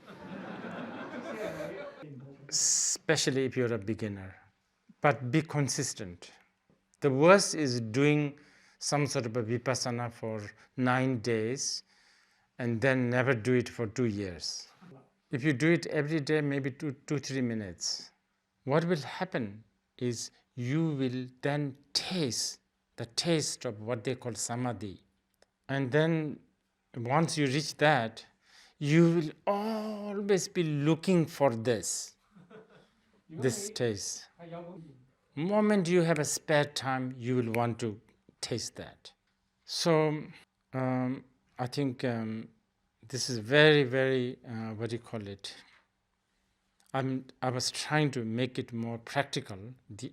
Especially if you're a beginner. But be consistent. The worst is doing some sort of a vipassana for 9 days and then never do it for 2 years. If you do it every day, maybe 2-3 minutes, what will happen is you will then taste the taste of what they call samadhi. And then once you reach that, you will always be looking for this taste. Moment you have a spare time, you will want to taste that. So I think this is very, very, what do you call it? I was trying to make it more practical, the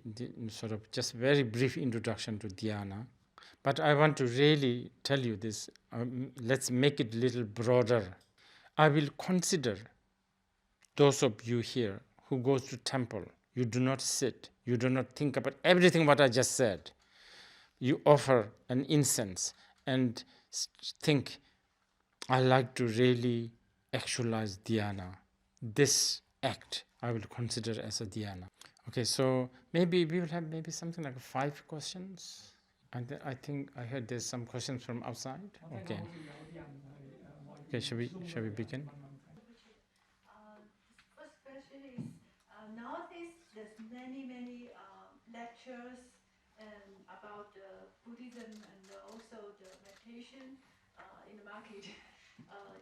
sort of just very brief introduction to Dhyana. But I want to really tell you this. Let's make it a little broader. I will consider those of you here who goes to temple. You do not sit. You do not think about everything what I just said. You offer an incense and think, I like to really actualize Dhyana. This act I will consider as a Dhyana. Okay, so maybe we will have maybe something like 5 questions. And I think I heard there's some questions from outside. Okay. Okay, shall we begin? First question is, nowadays there's many lectures about Buddhism and also the meditation in the market,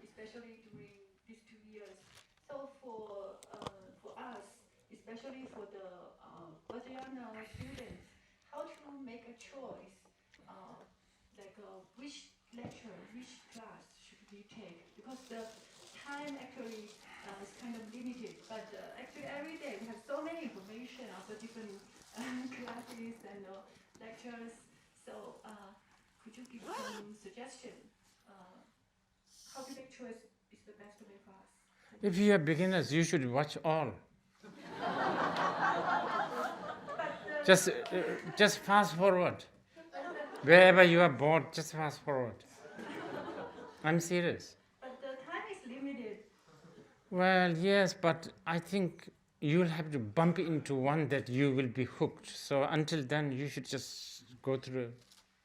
especially during these 2 years. So for us, especially for the vipashyana students how to make a choice, which lecture, which class should we take, because the time actually is kind of limited. But actually every day we have so many information, also different classes and lectures. So could you give some suggestion? Uh, how to make choice is the best way for us? If you are beginners, you should watch all. Just, just fast forward. Wherever you are bored, just fast forward. I'm serious. But the time is limited. Well, yes, but I think you'll have to bump into one that you will be hooked. So until then, you should just go through.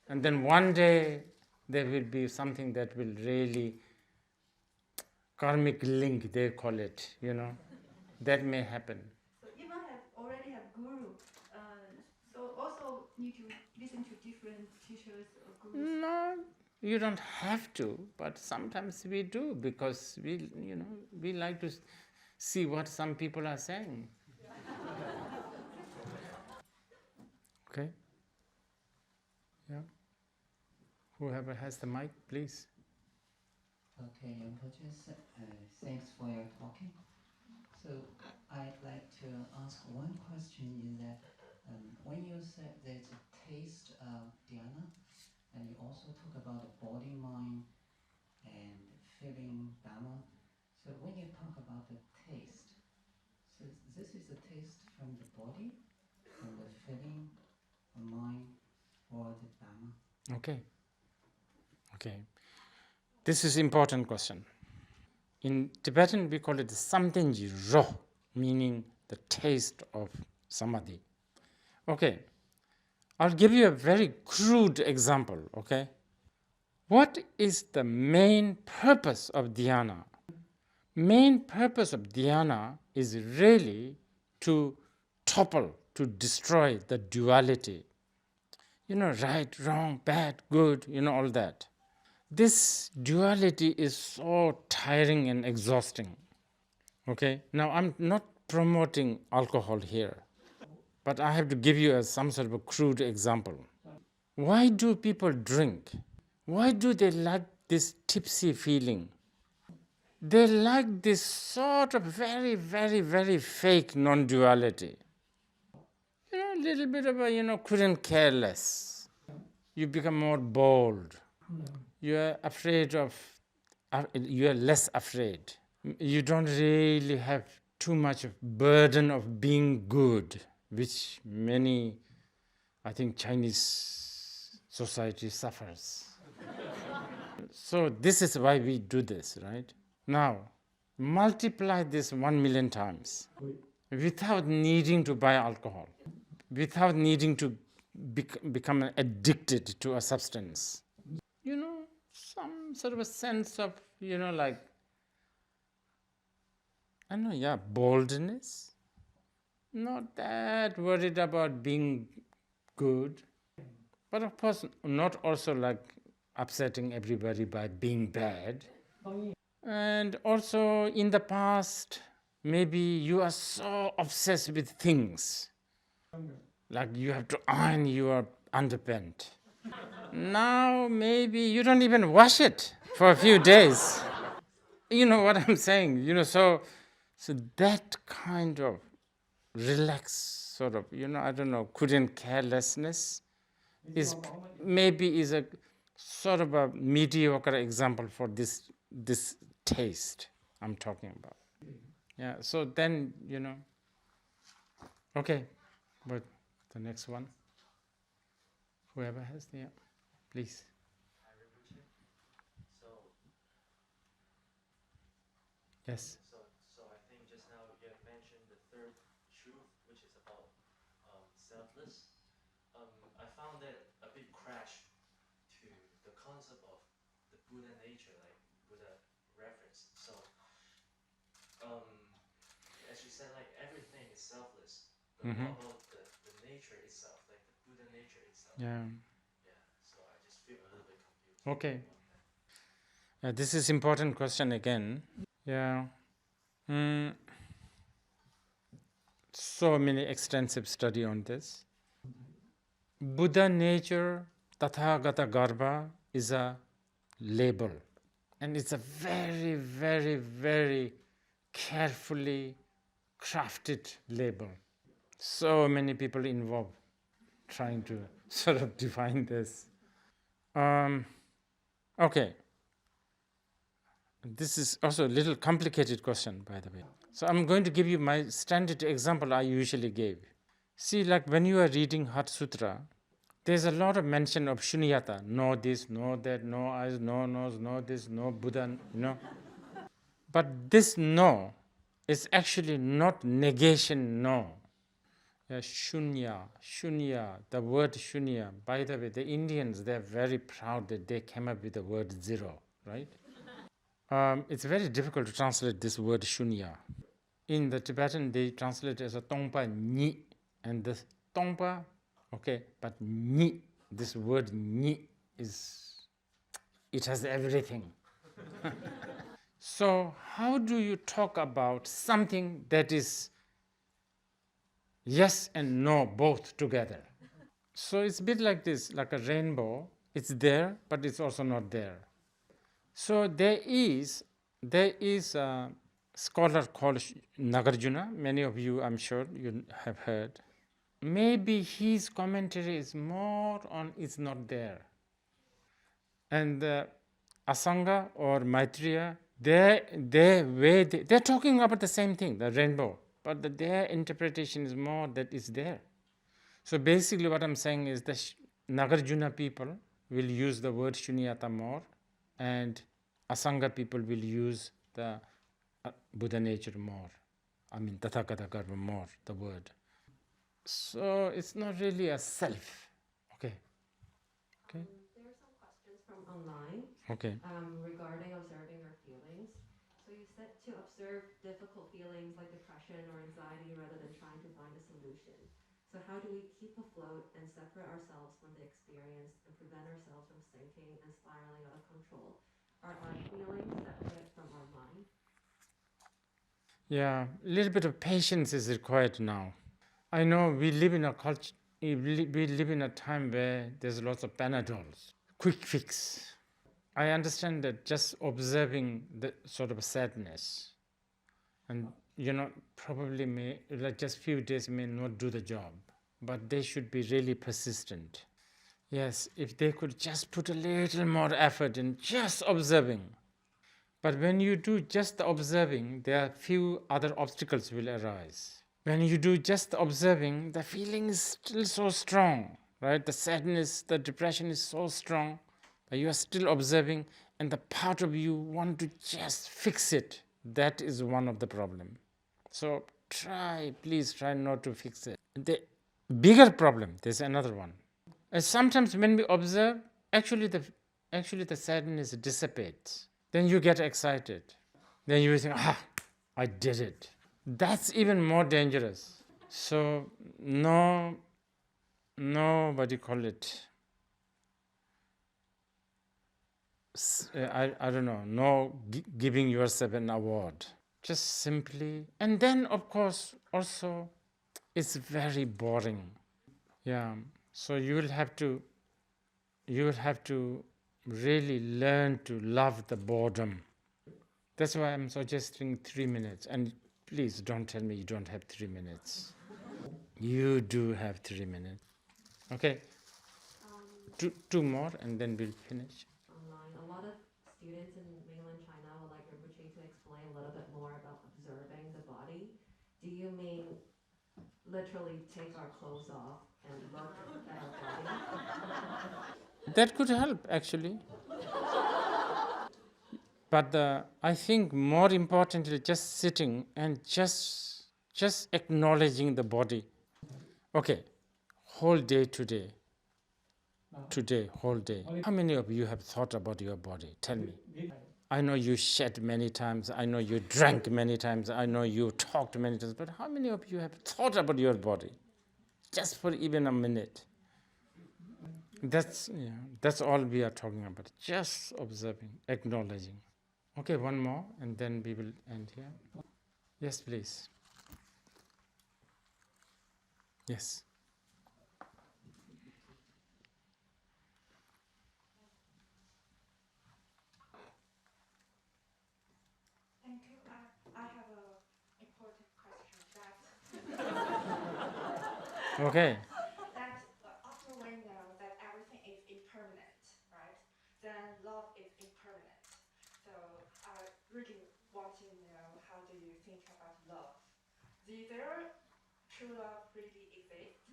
And then one day, there will be something that will really, karmic link, they call it, that may happen. So even already have guru, so also need to listen to different teachers or gurus. No, you don't have to, but sometimes we do because we like to see what some people are saying. Okay? Yeah. Whoever has the mic, please. Okay, Rinpoche, thanks for your talking. So I'd like to ask one question is that when you said there's a taste of dhyana, and you also talk about the body, mind, and feeling dhamma. So when you talk about the taste, so this is the taste from the body, from the feeling, the mind, or the dhamma? Okay. This is important question. In Tibetan, we call it samtenji ro, meaning the taste of samadhi. Okay. I'll give you a very crude example, okay? What is the main purpose of dhyana? Main purpose of dhyana is really to topple, to destroy the duality. Right, wrong, bad, good, all that. This duality is so tiring and exhausting. Okay, now I'm not promoting alcohol here, but I have to give you some sort of a crude example. Why do people drink? Why do they like this tipsy feeling? They like this sort of very, very, very fake non duality. A little bit of couldn't care less. You become more bold. You're afraid of, you're less afraid. You don't really have too much of burden of being good, which many, I think, Chinese society suffers. So this is why we do this, right? Now, multiply this 1,000,000 times without needing to buy alcohol, without needing to become addicted to a substance. Some sort of a sense of, like, I don't know, yeah, boldness. Not that worried about being good, but of course, not also like upsetting everybody by being bad. And also, in the past, maybe you are so obsessed with things, like you have to iron your underpant. Now, maybe you don't even wash it for a few days. You know what I'm saying? So that kind of relaxed sort of, I don't know, couldn't carelessness is maybe is a sort of a mediocre example for this taste I'm talking about. Yeah. So then okay, but the next one, whoever has the, yeah, please. So, Yes. so I think just now you have mentioned the third truth, which is about selfless. I found that a bit crash to the concept of the Buddha nature, like Buddha reference. So, um, as you said, like everything is selfless, but what about the nature itself, like the Buddha nature itself? Yeah. Yeah. So I just feel a little bit confused. Okay. This is important question again. Yeah. So many extensive study on this. Buddha nature, Tathagata Garbha is a label. And it's a very, very, very carefully crafted label. So many people involved trying to sort of define this. Okay, this is also a little complicated question, by the way. So I'm going to give you my standard example I usually give. See, like when you are reading Heart Sutra, there's a lot of mention of shunyata, no this, no that, no eyes, no nose, no this, no Buddha, But this no is actually not negation no. Shunya, the word shunya. By the way, the Indians, they're very proud that they came up with the word zero, right? It's very difficult to translate this word shunya. In the Tibetan, they translate it as a tongpa ni, and this tongpa, okay, but ni, this word ni it has everything. So how do you talk about something that is yes and no both together? So it's a bit like this, like a rainbow. It's there, but it's also not there. So there is a scholar called Nagarjuna. Many of you, I'm sure, you have heard. Maybe his commentary is more on it's not there. And Asanga or Maitreya, they're talking about the same thing, the rainbow, but their interpretation is more that it's there. So basically what I'm saying is the Nagarjuna people will use the word shunyata more, and Asanga people will use the Buddha nature more. I mean, Tathagata Garbha more, the word. So it's not really a self. Okay. Okay. There are some questions from online Okay. regarding observing our feelings. So you said to observe difficult feelings like depression or anxiety rather than trying to find a solution. So how do we keep afloat and separate ourselves from the experience and prevent ourselves from sinking and spiraling out of control? Are our feelings separate from our mind? Yeah, a little bit of patience is required now. I know we live in a culture, we live in a time where there's lots of Panadols, quick fix. I understand that just observing the sort of sadness and probably may like just few days may not do the job, but they should be really persistent. Yes, if they could just put a little more effort in just observing. But when you do just the observing, there are few other obstacles will arise. When you do just the observing, the feeling is still so strong, right? The sadness, the depression is so strong, but you are still observing, and the part of you want to just fix it. That is one of the problem. So please try not to fix it. The bigger problem, there's another one. Sometimes when we observe, actually the sadness dissipates. Then you get excited. Then you think, I did it. That's even more dangerous. So what do you call it? I don't know. No giving yourself an award. Just simply, and then of course also, it's very boring. Yeah. So you will have to really learn to love the boredom. That's why I'm suggesting 3 minutes. And please don't tell me you don't have 3 minutes. You do have 3 minutes. Okay, two more and then we'll finish. Online, a lot of students in mainland China would like Rinpoche to explain a little bit more about observing the body. Do you mean literally take our clothes off and look at our body? That could help actually. But I think more importantly, just sitting and just acknowledging the body. Okay, whole day today, whole day. How many of you have thought about your body? Tell me. I know you shed many times. I know you drank many times. I know you talked many times. But how many of you have thought about your body? Just for even a minute. That's all we are talking about. Just observing, acknowledging. Okay, one more, and then we will end here. Yes, please. Yes. Thank you. I have an important question that Okay. that after we know that everything is impermanent, right? Then love is impermanent. So I really want to know, how do you think about love? Does there true love really exist?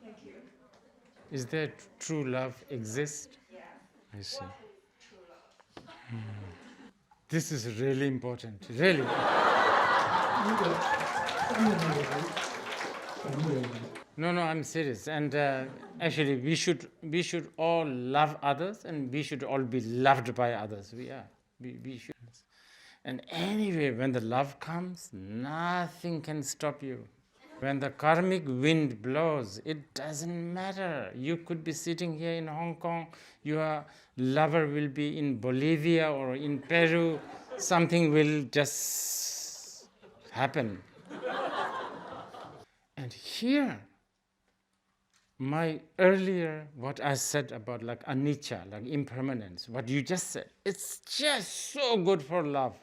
Thank you. Is there true love exist? Yes. I see. What is true love? This is really important. Really. No, no, I'm serious. And actually, we should all love others, and we should all be loved by others. We should. And anyway, when the love comes, nothing can stop you. When the karmic wind blows, it doesn't matter. You could be sitting here in Hong Kong, your lover will be in Bolivia or in Peru, something will just happen. And here, my earlier, what I said about like anicca, like impermanence, what you just said, it's just so good for love.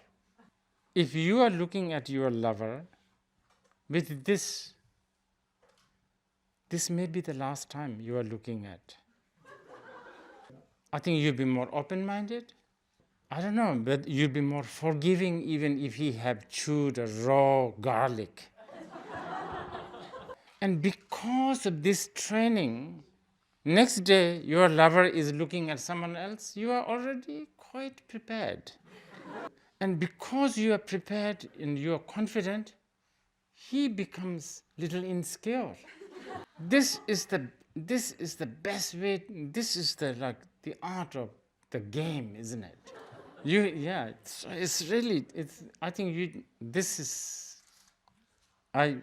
If you are looking at your lover with this may be the last time you are looking at. I think you'll be more open-minded. I don't know, but you'll be more forgiving even if he have chewed a raw garlic. And because of this training, next day your lover is looking at someone else, you are already quite prepared. And because you are prepared and you are confident, he becomes little insecure. This is the best way. This is the like the art of the game, isn't it? It's really it's. I think you. This is I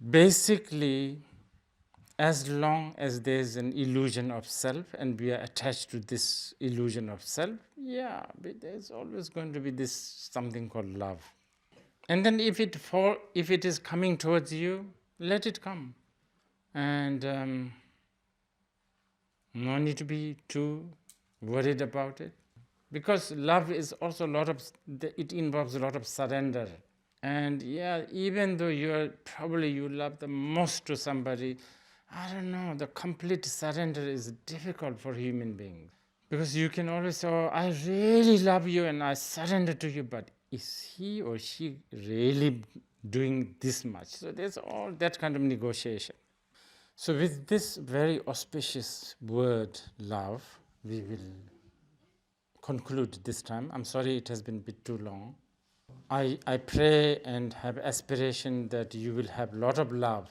basically, as long as there's an illusion of self and we are attached to this illusion of self, yeah, but there's always going to be this something called love. And then if it is coming towards you, let it come. And no need to be too worried about it, because love is also a lot of, it involves a lot of surrender. And yeah, even though you love the most to somebody, I don't know, the complete surrender is difficult for human beings, because you can always say, oh, I really love you and I surrender to you, but is he or she really doing this much? So there's all that kind of negotiation. So with this very auspicious word, love, we will conclude this time. I'm sorry it has been a bit too long. I pray and have aspiration that you will have a lot of love